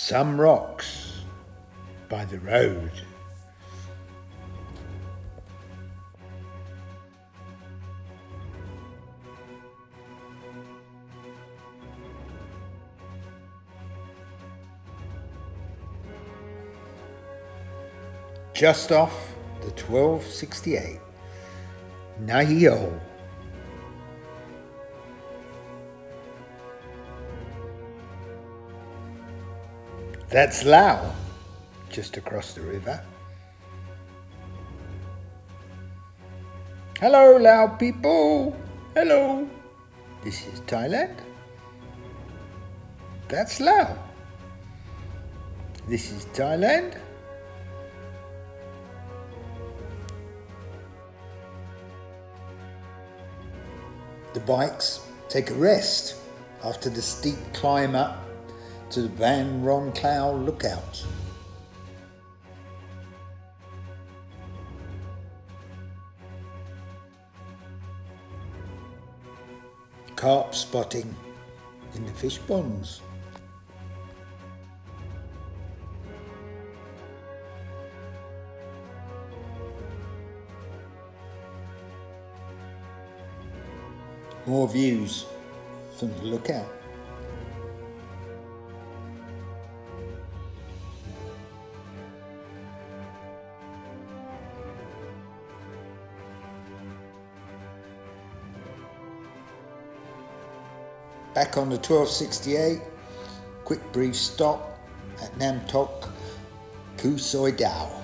Some rocks by the road. Just off the 1268, Na Haeo. That's Laos, just across the river. Hello, Lao people. Hello. This is Thailand. That's Laos. This is Thailand. The bikes take a rest after the steep climb up to the Ban Rom Klao lookout. Carp spotting in the fish ponds. More views from the lookout. Back on the 1268, quick brief stop at Namtok Phu Soi Dao.